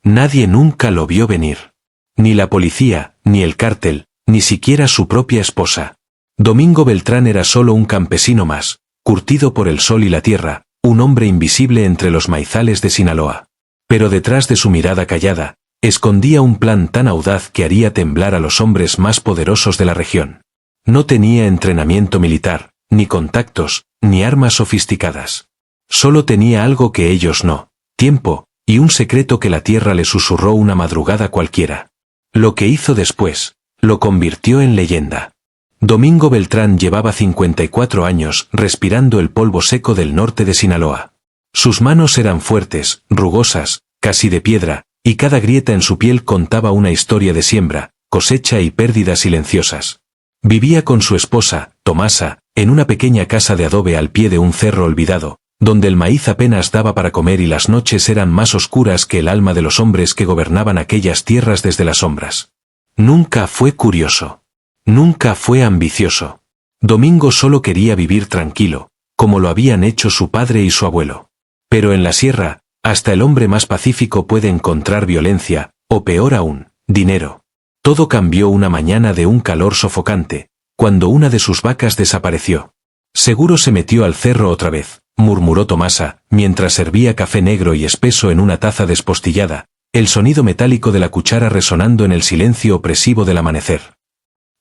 Nadie nunca lo vio venir. Ni la policía, ni el cártel, ni siquiera su propia esposa. Domingo Beltrán era solo un campesino más, curtido por el sol y la tierra, un hombre invisible entre los maizales de Sinaloa. Pero detrás de su mirada callada, escondía un plan tan audaz que haría temblar a los hombres más poderosos de la región. No tenía entrenamiento militar, ni contactos, ni armas sofisticadas. Solo tenía algo que ellos no: tiempo, y un secreto que la tierra le susurró una madrugada cualquiera. Lo que hizo después, lo convirtió en leyenda. Domingo Beltrán llevaba 54 años respirando el polvo seco del norte de Sinaloa. Sus manos eran fuertes, rugosas, casi de piedra, y cada grieta en su piel contaba una historia de siembra, cosecha y pérdidas silenciosas. Vivía con su esposa, Tomasa, en una pequeña casa de adobe al pie de un cerro olvidado, donde el maíz apenas daba para comer y las noches eran más oscuras que el alma de los hombres que gobernaban aquellas tierras desde las sombras. Nunca fue curioso. Nunca fue ambicioso. Domingo solo quería vivir tranquilo, como lo habían hecho su padre y su abuelo. Pero en la sierra, hasta el hombre más pacífico puede encontrar violencia, o peor aún, dinero. Todo cambió una mañana de un calor sofocante, cuando una de sus vacas desapareció. Seguro se metió al cerro otra vez, murmuró Tomasa, mientras servía café negro y espeso en una taza despostillada, el sonido metálico de la cuchara resonando en el silencio opresivo del amanecer.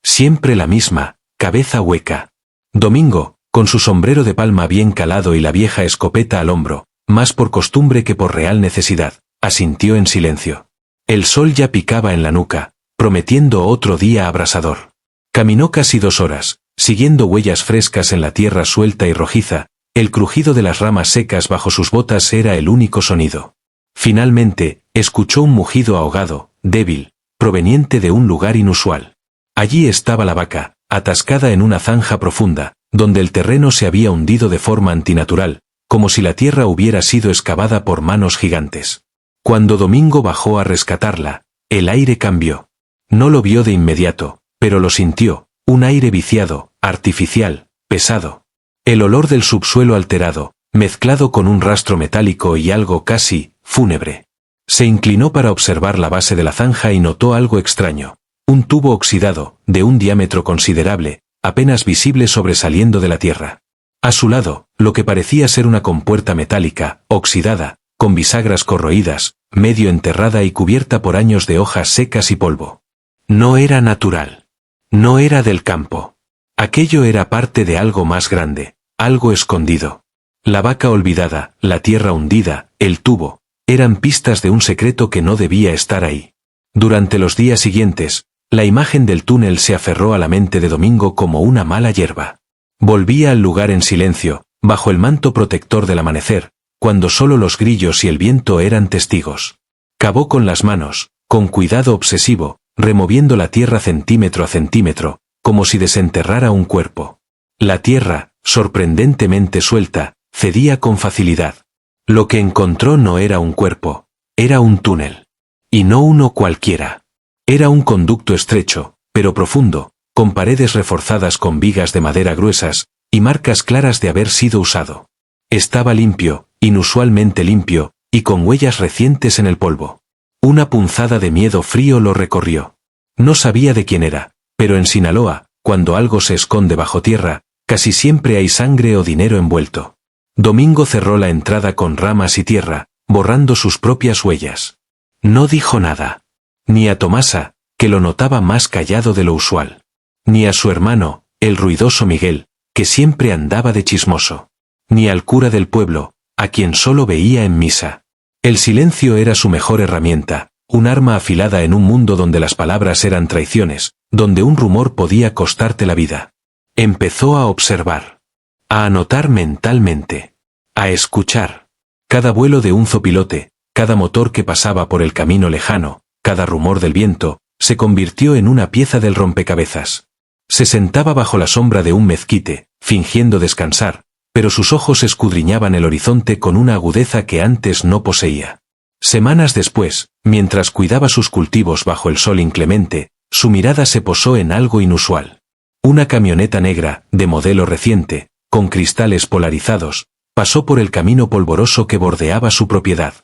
Siempre la misma, cabeza hueca. Domingo, con su sombrero de palma bien calado y la vieja escopeta al hombro, más por costumbre que por real necesidad, asintió en silencio. El sol ya picaba en la nuca, prometiendo otro día abrasador. Caminó casi 2 horas, siguiendo huellas frescas en la tierra suelta y rojiza. El crujido de las ramas secas bajo sus botas era el único sonido. Finalmente, escuchó un mugido ahogado, débil, proveniente de un lugar inusual. Allí estaba la vaca, atascada en una zanja profunda, donde el terreno se había hundido de forma antinatural, como si la tierra hubiera sido excavada por manos gigantes. Cuando Domingo bajó a rescatarla, el aire cambió. No lo vio de inmediato, pero lo sintió, un aire viciado, artificial, pesado. El olor del subsuelo alterado, mezclado con un rastro metálico y algo casi fúnebre. Se inclinó para observar la base de la zanja y notó algo extraño. Un tubo oxidado, de un diámetro considerable, apenas visible sobresaliendo de la tierra. A su lado, lo que parecía ser una compuerta metálica, oxidada, con bisagras corroídas, medio enterrada y cubierta por años de hojas secas y polvo. No era natural. No era del campo. Aquello era parte de algo más grande, algo escondido. La vaca olvidada, la tierra hundida, el tubo, eran pistas de un secreto que no debía estar ahí. Durante los días siguientes, la imagen del túnel se aferró a la mente de Domingo como una mala hierba. Volvía al lugar en silencio, bajo el manto protector del amanecer, cuando solo los grillos y el viento eran testigos. Cavó con las manos, con cuidado obsesivo, removiendo la tierra centímetro a centímetro, como si desenterrara un cuerpo. La tierra, sorprendentemente suelta, cedía con facilidad. Lo que encontró no era un cuerpo, era un túnel. Y no uno cualquiera. Era un conducto estrecho, pero profundo, con paredes reforzadas con vigas de madera gruesas, y marcas claras de haber sido usado. Estaba limpio, inusualmente limpio, y con huellas recientes en el polvo. Una punzada de miedo frío lo recorrió. No sabía de quién era, pero en Sinaloa, cuando algo se esconde bajo tierra, casi siempre hay sangre o dinero envuelto. Domingo cerró la entrada con ramas y tierra, borrando sus propias huellas. No dijo nada. Ni a Tomasa, que lo notaba más callado de lo usual. Ni a su hermano, el ruidoso Miguel, que siempre andaba de chismoso. Ni al cura del pueblo, a quien solo veía en misa. El silencio era su mejor herramienta, un arma afilada en un mundo donde las palabras eran traiciones, donde un rumor podía costarte la vida. Empezó a observar. A anotar mentalmente. A escuchar. Cada vuelo de un zopilote, cada motor que pasaba por el camino lejano, cada rumor del viento, se convirtió en una pieza del rompecabezas. Se sentaba bajo la sombra de un mezquite, fingiendo descansar, pero sus ojos escudriñaban el horizonte con una agudeza que antes no poseía. Semanas después, mientras cuidaba sus cultivos bajo el sol inclemente, su mirada se posó en algo inusual. Una camioneta negra, de modelo reciente, con cristales polarizados, pasó por el camino polvoroso que bordeaba su propiedad.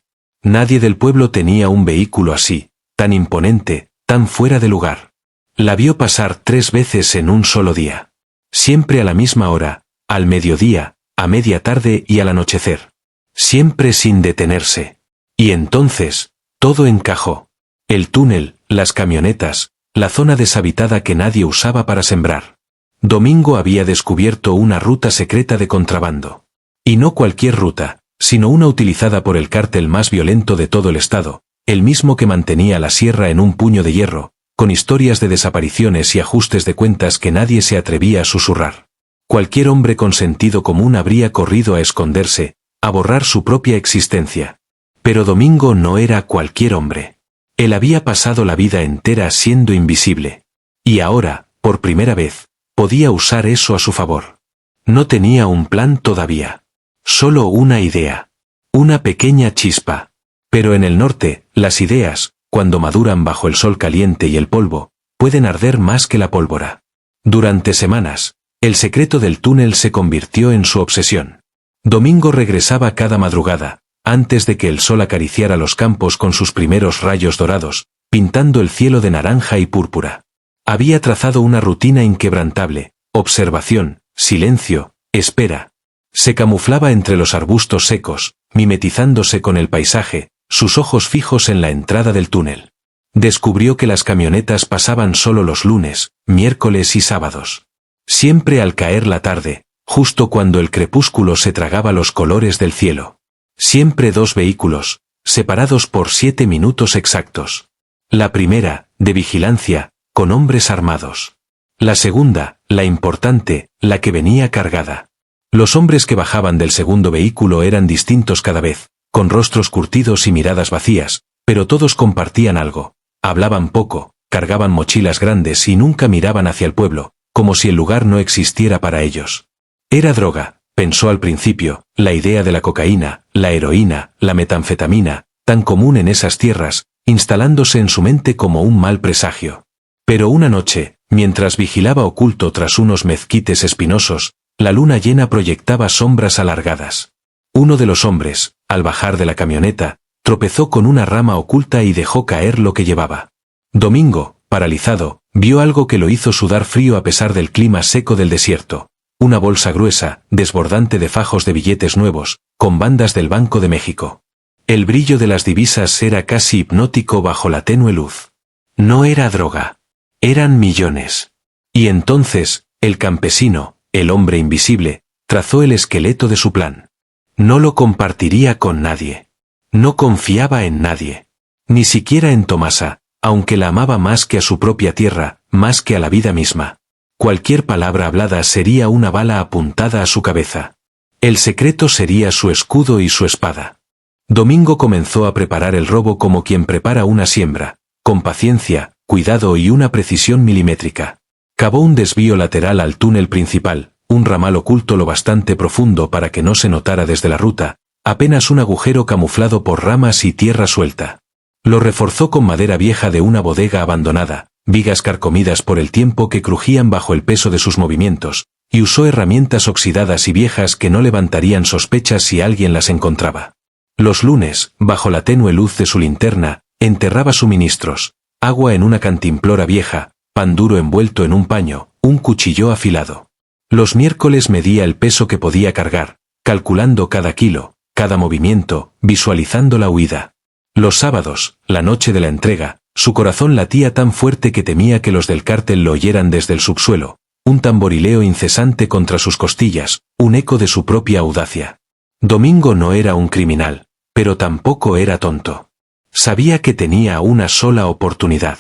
Nadie del pueblo tenía un vehículo así, tan imponente, tan fuera de lugar. La vio pasar 3 veces en un solo día. Siempre a la misma hora, al mediodía, a media tarde y al anochecer. Siempre sin detenerse. Y entonces, todo encajó. El túnel, las camionetas, la zona deshabitada que nadie usaba para sembrar. Domingo había descubierto una ruta secreta de contrabando. Y no cualquier ruta, sino una utilizada por el cártel más violento de todo el estado, el mismo que mantenía la sierra en un puño de hierro, con historias de desapariciones y ajustes de cuentas que nadie se atrevía a susurrar. Cualquier hombre con sentido común habría corrido a esconderse, a borrar su propia existencia. Pero Domingo no era cualquier hombre. Él había pasado la vida entera siendo invisible. Y ahora, por primera vez, podía usar eso a su favor. No tenía un plan todavía. Solo una idea. Una pequeña chispa. Pero en el norte, las ideas, cuando maduran bajo el sol caliente y el polvo, pueden arder más que la pólvora. Durante semanas, el secreto del túnel se convirtió en su obsesión. Domingo regresaba cada madrugada, antes de que el sol acariciara los campos con sus primeros rayos dorados, pintando el cielo de naranja y púrpura. Había trazado una rutina inquebrantable: observación, silencio, espera. Se camuflaba entre los arbustos secos, mimetizándose con el paisaje, sus ojos fijos en la entrada del túnel. Descubrió que las camionetas pasaban solo los lunes, miércoles y sábados. Siempre al caer la tarde, justo cuando el crepúsculo se tragaba los colores del cielo. Siempre 2 vehículos, separados por 7 minutos exactos. La primera, de vigilancia, con hombres armados. La segunda, la importante, la que venía cargada. Los hombres que bajaban del segundo vehículo eran distintos cada vez, con rostros curtidos y miradas vacías, pero todos compartían algo. Hablaban poco, cargaban mochilas grandes y nunca miraban hacia el pueblo, como si el lugar no existiera para ellos. Era droga, pensó al principio, la idea de la cocaína, la heroína, la metanfetamina, tan común en esas tierras, instalándose en su mente como un mal presagio. Pero una noche, mientras vigilaba oculto tras unos mezquites espinosos, la luna llena proyectaba sombras alargadas. Uno de los hombres, al bajar de la camioneta, tropezó con una rama oculta y dejó caer lo que llevaba. Domingo, paralizado, vio algo que lo hizo sudar frío a pesar del clima seco del desierto. Una bolsa gruesa, desbordante de fajos de billetes nuevos, con bandas del Banco de México. El brillo de las divisas era casi hipnótico bajo la tenue luz. No era droga. Eran millones. Y entonces, el campesino, el hombre invisible, trazó el esqueleto de su plan. No lo compartiría con nadie. No confiaba en nadie. Ni siquiera en Tomasa, aunque la amaba más que a su propia tierra, más que a la vida misma. Cualquier palabra hablada sería una bala apuntada a su cabeza. El secreto sería su escudo y su espada. Domingo comenzó a preparar el robo como quien prepara una siembra, con paciencia, cuidado y una precisión milimétrica. Cavó un desvío lateral al túnel principal, un ramal oculto lo bastante profundo para que no se notara desde la ruta, apenas un agujero camuflado por ramas y tierra suelta. Lo reforzó con madera vieja de una bodega abandonada, vigas carcomidas por el tiempo que crujían bajo el peso de sus movimientos, y usó herramientas oxidadas y viejas que no levantarían sospechas si alguien las encontraba. Los lunes, bajo la tenue luz de su linterna, enterraba suministros, agua en una cantimplora vieja, pan duro envuelto en un paño, un cuchillo afilado. Los miércoles medía el peso que podía cargar, calculando cada kilo, cada movimiento, visualizando la huida. Los sábados, la noche de la entrega, su corazón latía tan fuerte que temía que los del cártel lo oyeran desde el subsuelo, un tamborileo incesante contra sus costillas, un eco de su propia audacia. Domingo no era un criminal, pero tampoco era tonto. Sabía que tenía una sola oportunidad.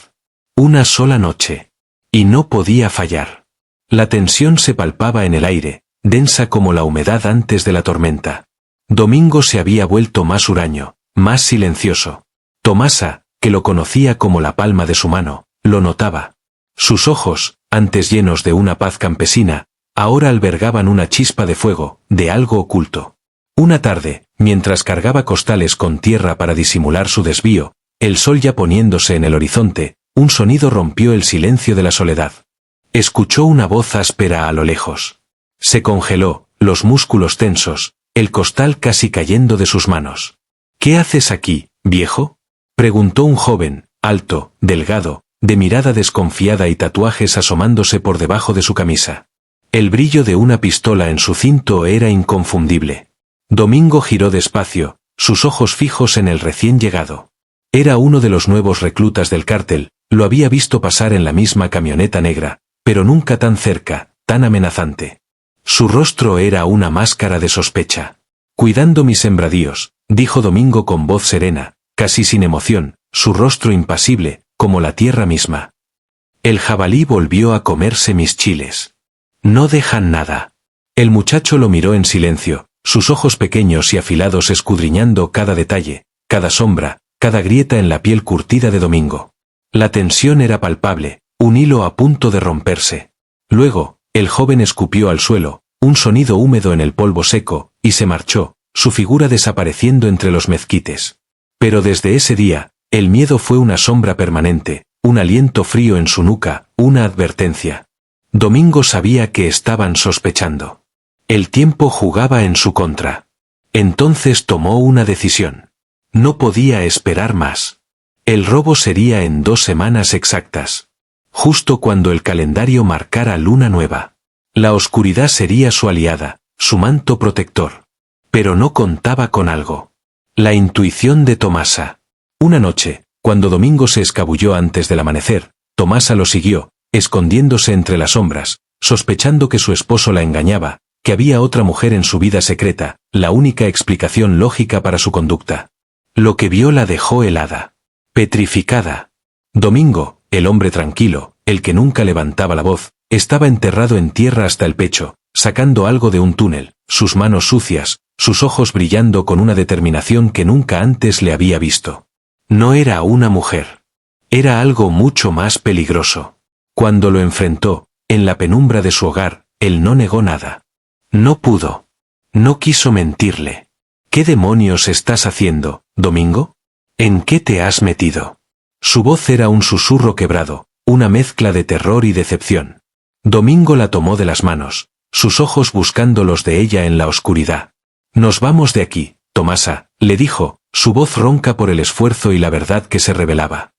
Una sola noche. Y no podía fallar. La tensión se palpaba en el aire, densa como la humedad antes de la tormenta. Domingo se había vuelto más huraño, más silencioso. Tomasa, que lo conocía como la palma de su mano, lo notaba. Sus ojos, antes llenos de una paz campesina, ahora albergaban una chispa de fuego, de algo oculto. Una tarde, mientras cargaba costales con tierra para disimular su desvío, el sol ya poniéndose en el horizonte, un sonido rompió el silencio de la soledad. Escuchó una voz áspera a lo lejos. Se congeló, los músculos tensos, el costal casi cayendo de sus manos. «¿Qué haces aquí, ¿Viejo? Preguntó un joven, alto, delgado, de mirada desconfiada y tatuajes asomándose por debajo de su camisa. El brillo de una pistola en su cinto era inconfundible. Domingo giró despacio, sus ojos fijos en el recién llegado. Era uno de los nuevos reclutas del cártel, lo había visto pasar en la misma camioneta negra, pero nunca tan cerca, tan amenazante. Su rostro era una máscara de sospecha. Cuidando mis sembradíos, dijo Domingo con voz serena, casi sin emoción, su rostro impasible, como la tierra misma. El jabalí volvió a comerse mis chiles. No dejan nada. El muchacho lo miró en silencio, sus ojos pequeños y afilados escudriñando cada detalle, cada sombra, cada grieta en la piel curtida de Domingo. La tensión era palpable, un hilo a punto de romperse. Luego, el joven escupió al suelo, un sonido húmedo en el polvo seco, y se marchó, su figura desapareciendo entre los mezquites. Pero desde ese día, el miedo fue una sombra permanente, un aliento frío en su nuca, una advertencia. Domingo sabía que estaban sospechando. El tiempo jugaba en su contra. Entonces tomó una decisión. No podía esperar más. El robo sería en 2 semanas exactas. Justo cuando el calendario marcara luna nueva. La oscuridad sería su aliada, su manto protector. Pero no contaba con algo. La intuición de Tomasa. Una noche, cuando Domingo se escabulló antes del amanecer, Tomasa lo siguió, escondiéndose entre las sombras, sospechando que su esposo la engañaba, que había otra mujer en su vida secreta, la única explicación lógica para su conducta. Lo que vio la dejó helada. Petrificada. Domingo, el hombre tranquilo, el que nunca levantaba la voz, estaba enterrado en tierra hasta el pecho, sacando algo de un túnel, sus manos sucias, sus ojos brillando con una determinación que nunca antes le había visto. No era una mujer. Era algo mucho más peligroso. Cuando lo enfrentó, en la penumbra de su hogar, él no negó nada. No pudo. No quiso mentirle. ¿Qué demonios estás haciendo, Domingo? ¿En qué te has metido? Su voz era un susurro quebrado, una mezcla de terror y decepción. Domingo la tomó de las manos, sus ojos buscando los de ella en la oscuridad. Nos vamos de aquí, Tomasa, le dijo, su voz ronca por el esfuerzo y la verdad que se revelaba.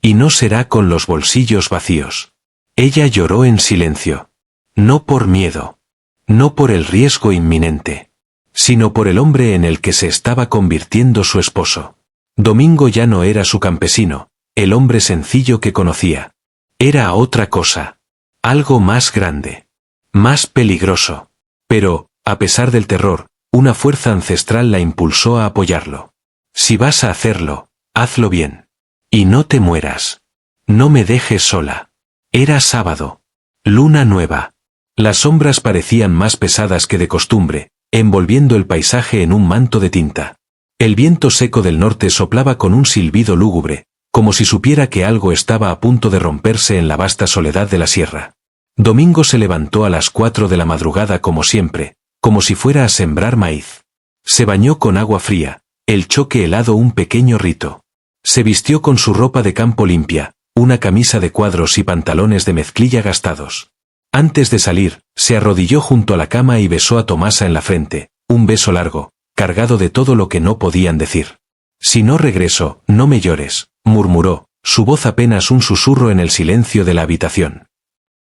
Y no será con los bolsillos vacíos. Ella lloró en silencio. No por miedo. No por el riesgo inminente. Sino por el hombre en el que se estaba convirtiendo su esposo. Domingo ya no era su campesino, el hombre sencillo que conocía. Era otra cosa. Algo más grande. Más peligroso. Pero, a pesar del terror, una fuerza ancestral la impulsó a apoyarlo. Si vas a hacerlo, hazlo bien. Y no te mueras. No me dejes sola. Era sábado. Luna nueva. Las sombras parecían más pesadas que de costumbre, envolviendo el paisaje en un manto de tinta. El viento seco del norte soplaba con un silbido lúgubre, como si supiera que algo estaba a punto de romperse en la vasta soledad de la sierra. Domingo se levantó a las 4 de la madrugada como siempre, como si fuera a sembrar maíz. Se bañó con agua fría, el choque helado un pequeño rito. Se vistió con su ropa de campo limpia, una camisa de cuadros y pantalones de mezclilla gastados. Antes de salir, se arrodilló junto a la cama y besó a Tomasa en la frente, un beso largo, cargado de todo lo que no podían decir. Si no regreso, no me llores, murmuró, su voz apenas un susurro en el silencio de la habitación.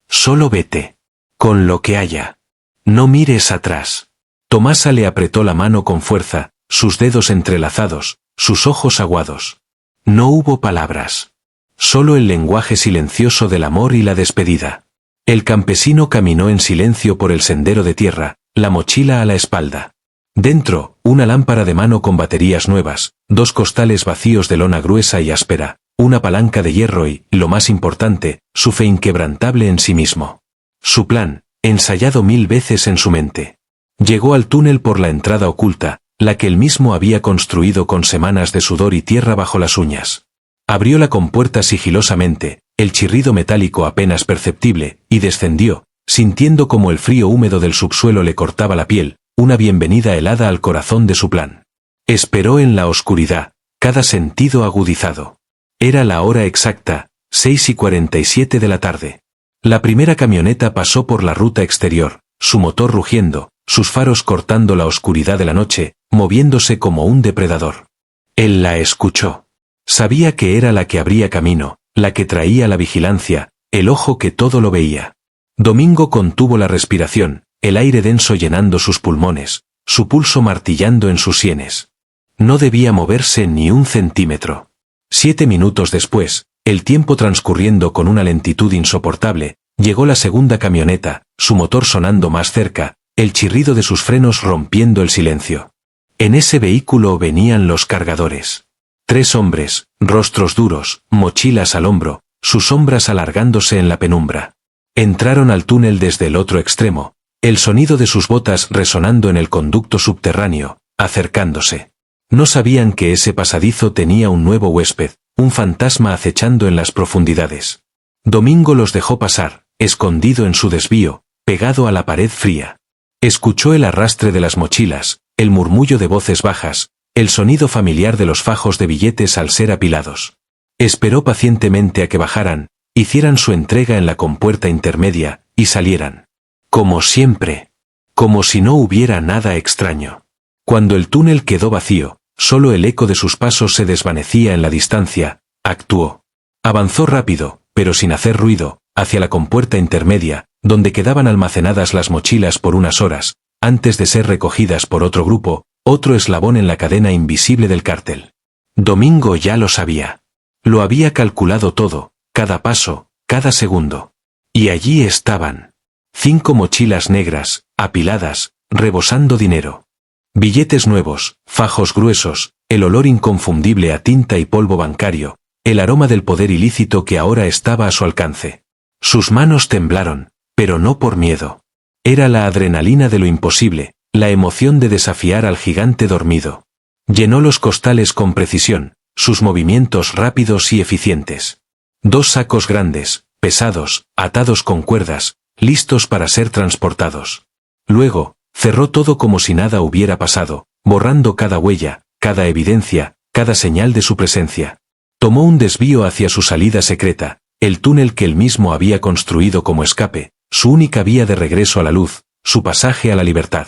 Solo vete. Con lo que haya. No mires atrás. Tomasa le apretó la mano con fuerza, sus dedos entrelazados, sus ojos aguados. No hubo palabras. Solo el lenguaje silencioso del amor y la despedida. El campesino caminó en silencio por el sendero de tierra, la mochila a la espalda. Dentro, una lámpara de mano con baterías nuevas, 2 costales vacíos de lona gruesa y áspera, una palanca de hierro y, lo más importante, su fe inquebrantable en sí mismo. Su plan, ensayado 1000 veces en su mente. Llegó al túnel por la entrada oculta, la que él mismo había construido con semanas de sudor y tierra bajo las uñas. Abrió la compuerta sigilosamente, el chirrido metálico apenas perceptible, y descendió, sintiendo como el frío húmedo del subsuelo le cortaba la piel, una bienvenida helada al corazón de su plan. Esperó en la oscuridad, cada sentido agudizado. Era la hora exacta, 6:47 de la tarde. La primera camioneta pasó por la ruta exterior, su motor rugiendo, sus faros cortando la oscuridad de la noche, moviéndose como un depredador. Él la escuchó. Sabía que era la que abría camino, la que traía la vigilancia, el ojo que todo lo veía. Domingo contuvo la respiración, el aire denso llenando sus pulmones, su pulso martillando en sus sienes. No debía moverse ni un centímetro. 7 minutos después, el tiempo transcurriendo con una lentitud insoportable, llegó la segunda camioneta, su motor sonando más cerca, el chirrido de sus frenos rompiendo el silencio. En ese vehículo venían los cargadores. 3 hombres, rostros duros, mochilas al hombro, sus sombras alargándose en la penumbra. Entraron al túnel desde el otro extremo, el sonido de sus botas resonando en el conducto subterráneo, acercándose. No sabían que ese pasadizo tenía un nuevo huésped, un fantasma acechando en las profundidades. Domingo los dejó pasar, escondido en su desvío, pegado a la pared fría. Escuchó el arrastre de las mochilas, el murmullo de voces bajas, el sonido familiar de los fajos de billetes al ser apilados. Esperó pacientemente a que bajaran, hicieran su entrega en la compuerta intermedia, y salieran. Como siempre. Como si no hubiera nada extraño. Cuando el túnel quedó vacío, solo el eco de sus pasos se desvanecía en la distancia, actuó. Avanzó rápido, pero sin hacer ruido, hacia la compuerta intermedia, donde quedaban almacenadas las mochilas por unas horas, antes de ser recogidas por otro grupo, otro eslabón en la cadena invisible del cártel. Domingo ya lo sabía. Lo había calculado todo, cada paso, cada segundo. Y allí estaban. 5 mochilas negras, apiladas, rebosando dinero. Billetes nuevos, fajos gruesos, el olor inconfundible a tinta y polvo bancario, el aroma del poder ilícito que ahora estaba a su alcance. Sus manos temblaron, pero no por miedo. Era la adrenalina de lo imposible, la emoción de desafiar al gigante dormido. Llenó los costales con precisión, sus movimientos rápidos y eficientes. 2 sacos grandes, pesados, atados con cuerdas, listos para ser transportados. Luego, cerró todo como si nada hubiera pasado, borrando cada huella, cada evidencia, cada señal de su presencia. Tomó un desvío hacia su salida secreta, el túnel que él mismo había construido como escape, su única vía de regreso a la luz, su pasaje a la libertad.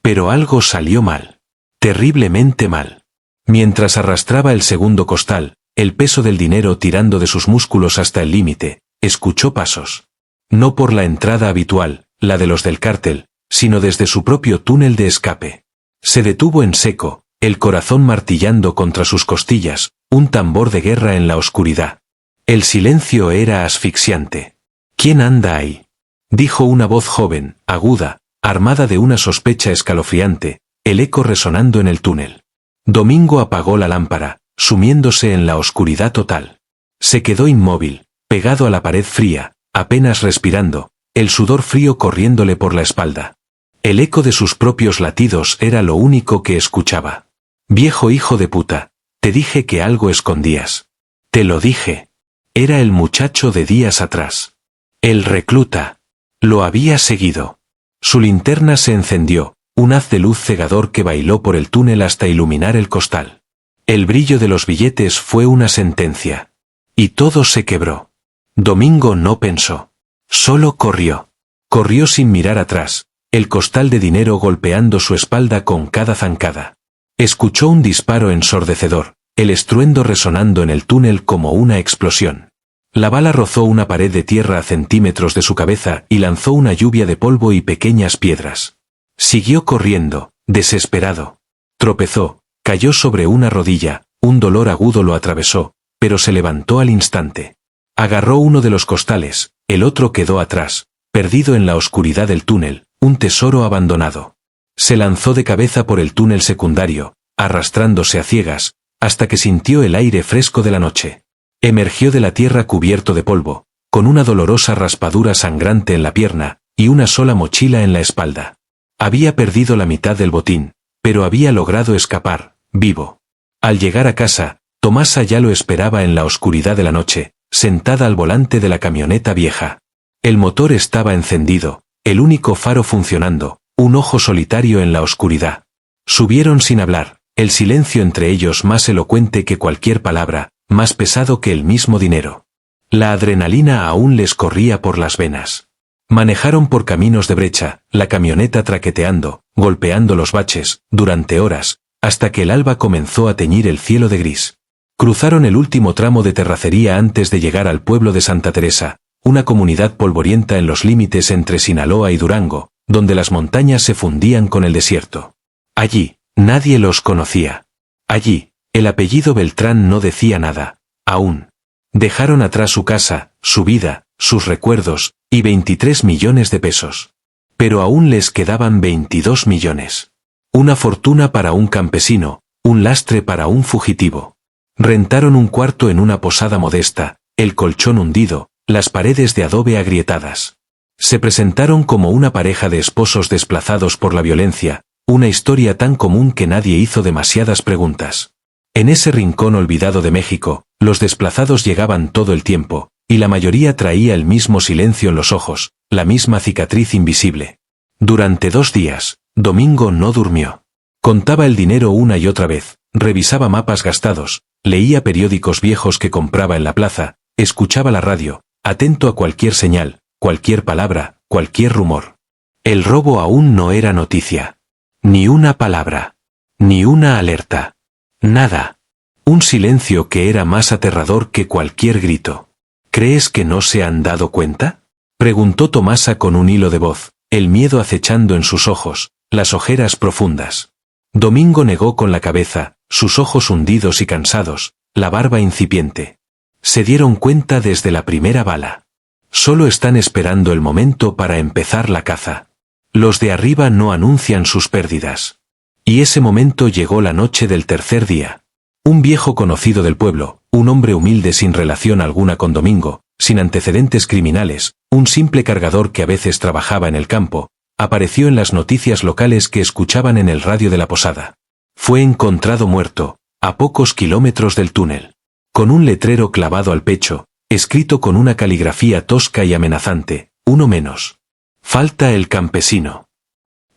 Pero algo salió mal. Terriblemente mal. Mientras arrastraba el segundo costal, el peso del dinero tirando de sus músculos hasta el límite, escuchó pasos. No por la entrada habitual, la de los del cártel, sino desde su propio túnel de escape. Se detuvo en seco, el corazón martillando contra sus costillas, un tambor de guerra en la oscuridad. El silencio era asfixiante. ¿Quién anda ahí?, dijo una voz joven, aguda, armada de una sospecha escalofriante, el eco resonando en el túnel. Domingo apagó la lámpara, sumiéndose en la oscuridad total. Se quedó inmóvil, pegado a la pared fría, apenas respirando, el sudor frío corriéndole por la espalda. El eco de sus propios latidos era lo único que escuchaba. Viejo hijo de puta, te dije que algo escondías. Te lo dije. Era el muchacho de días atrás. El recluta. Lo había seguido. Su linterna se encendió, un haz de luz cegador que bailó por el túnel hasta iluminar el costal. El brillo de los billetes fue una sentencia. Y todo se quebró. Domingo no pensó. Solo corrió. Corrió sin mirar atrás, el costal de dinero golpeando su espalda con cada zancada. Escuchó un disparo ensordecedor, el estruendo resonando en el túnel como una explosión. La bala rozó una pared de tierra a centímetros de su cabeza y lanzó una lluvia de polvo y pequeñas piedras. Siguió corriendo, desesperado. Tropezó, cayó sobre una rodilla, un dolor agudo lo atravesó, pero se levantó al instante. Agarró uno de los costales, el otro quedó atrás, perdido en la oscuridad del túnel, un tesoro abandonado. Se lanzó de cabeza por el túnel secundario, arrastrándose a ciegas, hasta que sintió el aire fresco de la noche. Emergió de la tierra cubierto de polvo, con una dolorosa raspadura sangrante en la pierna, y una sola mochila en la espalda. Había perdido la mitad del botín, pero había logrado escapar, vivo. Al llegar a casa, Tomasa ya lo esperaba en la oscuridad de la noche, sentada al volante de la camioneta vieja. El motor estaba encendido, el único faro funcionando, un ojo solitario en la oscuridad. Subieron sin hablar, el silencio entre ellos más elocuente que cualquier palabra, más pesado que el mismo dinero. La adrenalina aún les corría por las venas. Manejaron por caminos de brecha, la camioneta traqueteando, golpeando los baches, durante horas, hasta que el alba comenzó a teñir el cielo de gris. Cruzaron el último tramo de terracería antes de llegar al pueblo de Santa Teresa, una comunidad polvorienta en los límites entre Sinaloa y Durango, donde las montañas se fundían con el desierto. Allí, nadie los conocía. Allí, el apellido Beltrán no decía nada, aún. Dejaron atrás su casa, su vida, sus recuerdos, y 23 millones de pesos. Pero aún les quedaban 22 millones. Una fortuna para un campesino, un lastre para un fugitivo. Rentaron un cuarto en una posada modesta, el colchón hundido, las paredes de adobe agrietadas. Se presentaron como una pareja de esposos desplazados por la violencia, una historia tan común que nadie hizo demasiadas preguntas. En ese rincón olvidado de México, los desplazados llegaban todo el tiempo, y la mayoría traía el mismo silencio en los ojos, la misma cicatriz invisible. Durante 2 días, Domingo no durmió. Contaba el dinero una y otra vez, revisaba mapas gastados, leía periódicos viejos que compraba en la plaza, escuchaba la radio, atento a cualquier señal, cualquier palabra, cualquier rumor. El robo aún no era noticia. Ni una palabra. Ni una alerta. Nada. Un silencio que era más aterrador que cualquier grito. ¿Crees que no se han dado cuenta?, preguntó Tomasa con un hilo de voz, el miedo acechando en sus ojos, las ojeras profundas. Domingo negó con la cabeza, sus ojos hundidos y cansados, la barba incipiente. Se dieron cuenta desde la primera bala. Solo están esperando el momento para empezar la caza. Los de arriba no anuncian sus pérdidas. Y ese momento llegó la noche del tercer día. Un viejo conocido del pueblo, un hombre humilde sin relación alguna con Domingo, sin antecedentes criminales, un simple cargador que a veces trabajaba en el campo, apareció en las noticias locales que escuchaban en el radio de la posada. Fue encontrado muerto, a pocos kilómetros del túnel. Con un letrero clavado al pecho, escrito con una caligrafía tosca y amenazante, uno menos. Falta el campesino.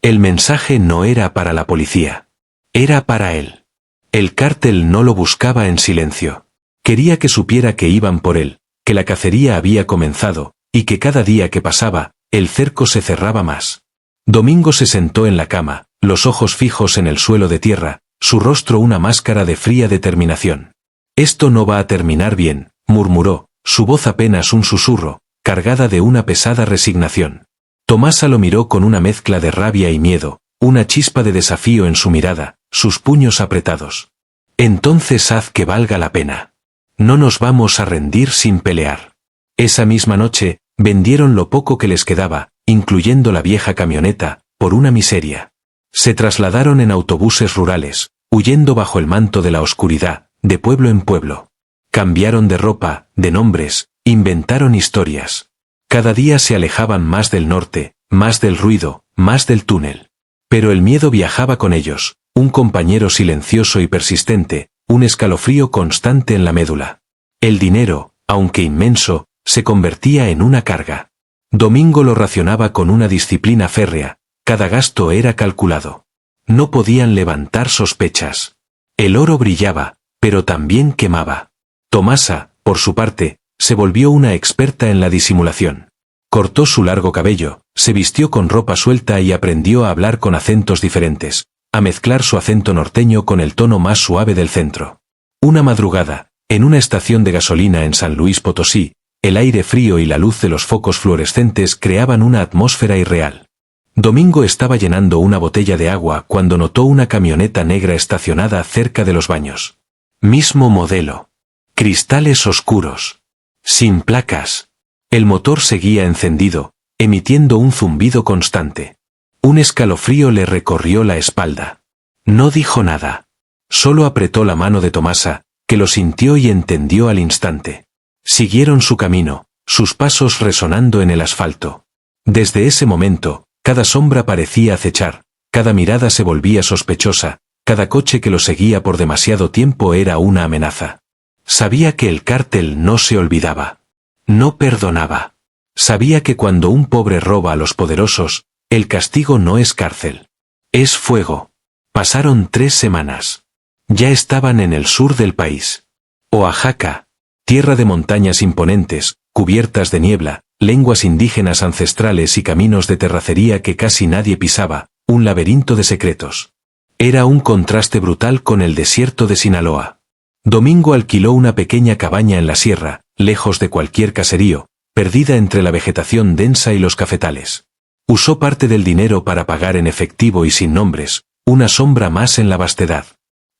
El mensaje no era para la policía. Era para él. El cártel no lo buscaba en silencio. Quería que supiera que iban por él, que la cacería había comenzado, y que cada día que pasaba, el cerco se cerraba más. Domingo se sentó en la cama, los ojos fijos en el suelo de tierra, su rostro una máscara de fría determinación. Esto no va a terminar bien, murmuró, su voz apenas un susurro, cargada de una pesada resignación. Tomasa lo miró con una mezcla de rabia y miedo, una chispa de desafío en su mirada, sus puños apretados. Entonces haz que valga la pena. No nos vamos a rendir sin pelear. Esa misma noche, vendieron lo poco que les quedaba, incluyendo la vieja camioneta, por una miseria. Se trasladaron en autobuses rurales, huyendo bajo el manto de la oscuridad, de pueblo en pueblo. Cambiaron de ropa, de nombres, inventaron historias. Cada día se alejaban más del norte, más del ruido, más del túnel. Pero el miedo viajaba con ellos, un compañero silencioso y persistente, un escalofrío constante en la médula. El dinero, aunque inmenso, se convertía en una carga. Domingo lo racionaba con una disciplina férrea, cada gasto era calculado. No podían levantar sospechas. El oro brillaba, pero también quemaba. Tomasa, por su parte, se volvió una experta en la disimulación. Cortó su largo cabello, se vistió con ropa suelta y aprendió a hablar con acentos diferentes, a mezclar su acento norteño con el tono más suave del centro. Una madrugada, en una estación de gasolina en San Luis Potosí, el aire frío y la luz de los focos fluorescentes creaban una atmósfera irreal. Domingo estaba llenando una botella de agua cuando notó una camioneta negra estacionada cerca de los baños. Mismo modelo. Cristales oscuros. Sin placas. El motor seguía encendido, emitiendo un zumbido constante. Un escalofrío le recorrió la espalda. No dijo nada. Solo apretó la mano de Tomasa, que lo sintió y entendió al instante. Siguieron su camino, sus pasos resonando en el asfalto. Desde ese momento, cada sombra parecía acechar, cada mirada se volvía sospechosa, cada coche que lo seguía por demasiado tiempo era una amenaza. Sabía que el cártel no se olvidaba. No perdonaba. Sabía que cuando un pobre roba a los poderosos, el castigo no es cárcel. Es fuego. Pasaron 3 semanas. Ya estaban en el sur del país. Oaxaca. Tierra de montañas imponentes, cubiertas de niebla, lenguas indígenas ancestrales y caminos de terracería que casi nadie pisaba, un laberinto de secretos. Era un contraste brutal con el desierto de Sinaloa. Domingo alquiló una pequeña cabaña en la sierra, lejos de cualquier caserío, perdida entre la vegetación densa y los cafetales. Usó parte del dinero para pagar en efectivo y sin nombres, una sombra más en la vastedad.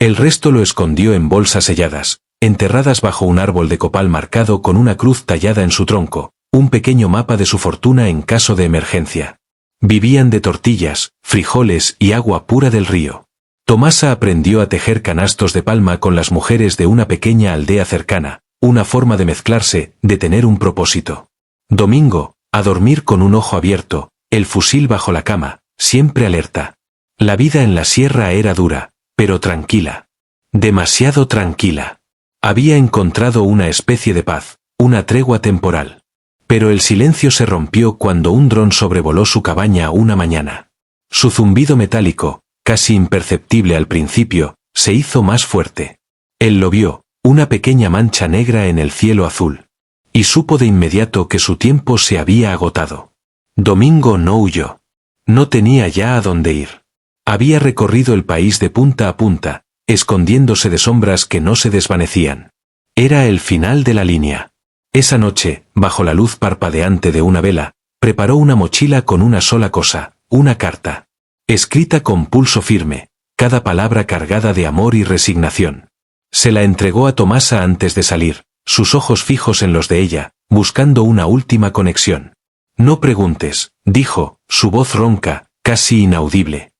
El resto lo escondió en bolsas selladas, enterradas bajo un árbol de copal marcado con una cruz tallada en su tronco, un pequeño mapa de su fortuna en caso de emergencia. Vivían de tortillas, frijoles y agua pura del río. Tomasa aprendió a tejer canastos de palma con las mujeres de una pequeña aldea cercana, una forma de mezclarse, de tener un propósito. Domingo, a dormir con un ojo abierto, el fusil bajo la cama, siempre alerta. La vida en la sierra era dura, pero tranquila. Demasiado tranquila. Había encontrado una especie de paz, una tregua temporal. Pero el silencio se rompió cuando un dron sobrevoló su cabaña una mañana. Su zumbido metálico, casi imperceptible al principio, se hizo más fuerte. Él lo vio, una pequeña mancha negra en el cielo azul. Y supo de inmediato que su tiempo se había agotado. Domingo no huyó. No tenía ya a dónde ir. Había recorrido el país de punta a punta, escondiéndose de sombras que no se desvanecían. Era el final de la línea. Esa noche, bajo la luz parpadeante de una vela, preparó una mochila con una sola cosa, una carta. Escrita con pulso firme, cada palabra cargada de amor y resignación. Se la entregó a Tomasa antes de salir, sus ojos fijos en los de ella, buscando una última conexión. No preguntes, dijo, su voz ronca, casi inaudible.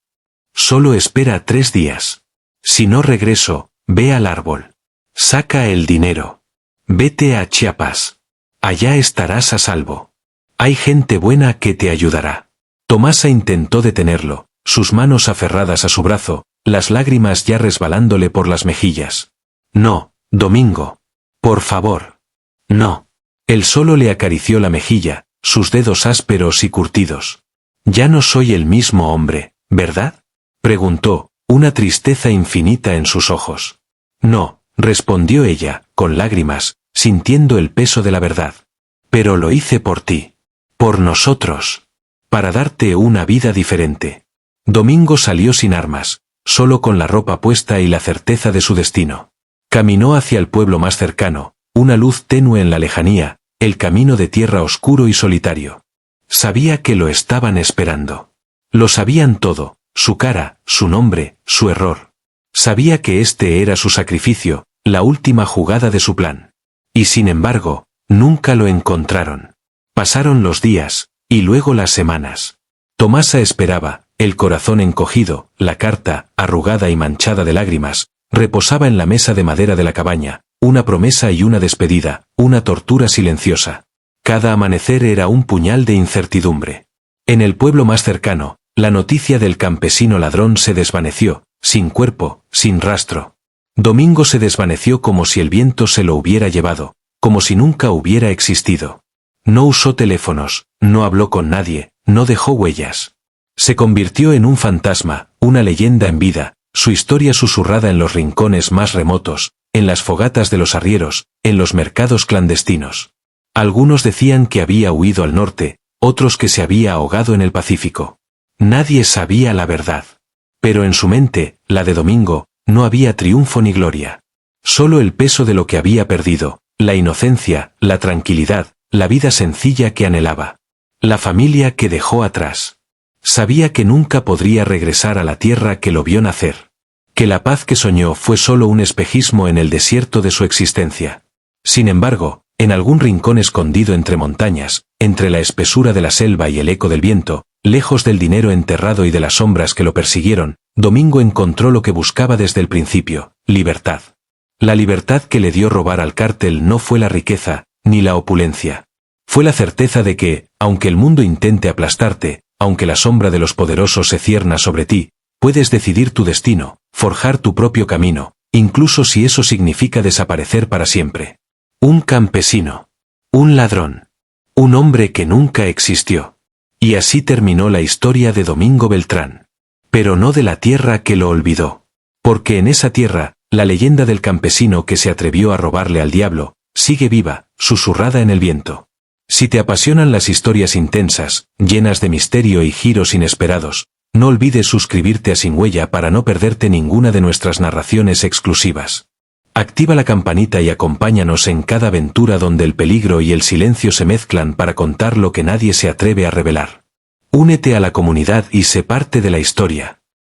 Solo espera 3 días. Si no regreso, ve al árbol. Saca el dinero. Vete a Chiapas. Allá estarás a salvo. Hay gente buena que te ayudará. Tomasa intentó detenerlo, sus manos aferradas a su brazo, las lágrimas ya resbalándole por las mejillas. No, Domingo. Por favor. No. Él solo le acarició la mejilla, sus dedos ásperos y curtidos. Ya no soy el mismo hombre, ¿verdad? Preguntó, una tristeza infinita en sus ojos. No, respondió ella, con lágrimas, sintiendo el peso de la verdad. Pero lo hice por ti. Por nosotros. Para darte una vida diferente. Domingo salió sin armas, solo con la ropa puesta y la certeza de su destino. Caminó hacia el pueblo más cercano, una luz tenue en la lejanía, el camino de tierra oscuro y solitario. Sabía que lo estaban esperando. Lo sabían todo, su cara, su nombre, su error. Sabía que este era su sacrificio, la última jugada de su plan. Y sin embargo, nunca lo encontraron. Pasaron los días, y luego las semanas. Tomasa esperaba, el corazón encogido, la carta, arrugada y manchada de lágrimas, reposaba en la mesa de madera de la cabaña, una promesa y una despedida, una tortura silenciosa. Cada amanecer era un puñal de incertidumbre. En el pueblo más cercano, la noticia del campesino ladrón se desvaneció, sin cuerpo, sin rastro. Domingo se desvaneció como si el viento se lo hubiera llevado, como si nunca hubiera existido. No usó teléfonos, no habló con nadie, no dejó huellas. Se convirtió en un fantasma, una leyenda en vida, su historia susurrada en los rincones más remotos, en las fogatas de los arrieros, en los mercados clandestinos. Algunos decían que había huido al norte, otros que se había ahogado en el Pacífico. Nadie sabía la verdad. Pero en su mente, la de Domingo, no había triunfo ni gloria. Solo el peso de lo que había perdido, la inocencia, la tranquilidad, la vida sencilla que anhelaba. La familia que dejó atrás. Sabía que nunca podría regresar a la tierra que lo vio nacer. Que la paz que soñó fue solo un espejismo en el desierto de su existencia. Sin embargo, en algún rincón escondido entre montañas, entre la espesura de la selva y el eco del viento, lejos del dinero enterrado y de las sombras que lo persiguieron, Domingo encontró lo que buscaba desde el principio, libertad. La libertad que le dio robar al cártel no fue la riqueza, ni la opulencia. Fue la certeza de que, aunque el mundo intente aplastarte, aunque la sombra de los poderosos se cierna sobre ti, puedes decidir tu destino, forjar tu propio camino, incluso si eso significa desaparecer para siempre. Un campesino. Un ladrón. Un hombre que nunca existió. Y así terminó la historia de Domingo Beltrán. Pero no de la tierra que lo olvidó. Porque en esa tierra, la leyenda del campesino que se atrevió a robarle al diablo, sigue viva, susurrada en el viento. Si te apasionan las historias intensas, llenas de misterio y giros inesperados, No olvides suscribirte a Sin Huella para no perderte ninguna de nuestras narraciones exclusivas. Activa la campanita y acompáñanos en cada aventura donde el peligro y el silencio se mezclan para contar lo que nadie se atreve a revelar. Únete a la comunidad y sé parte de la historia.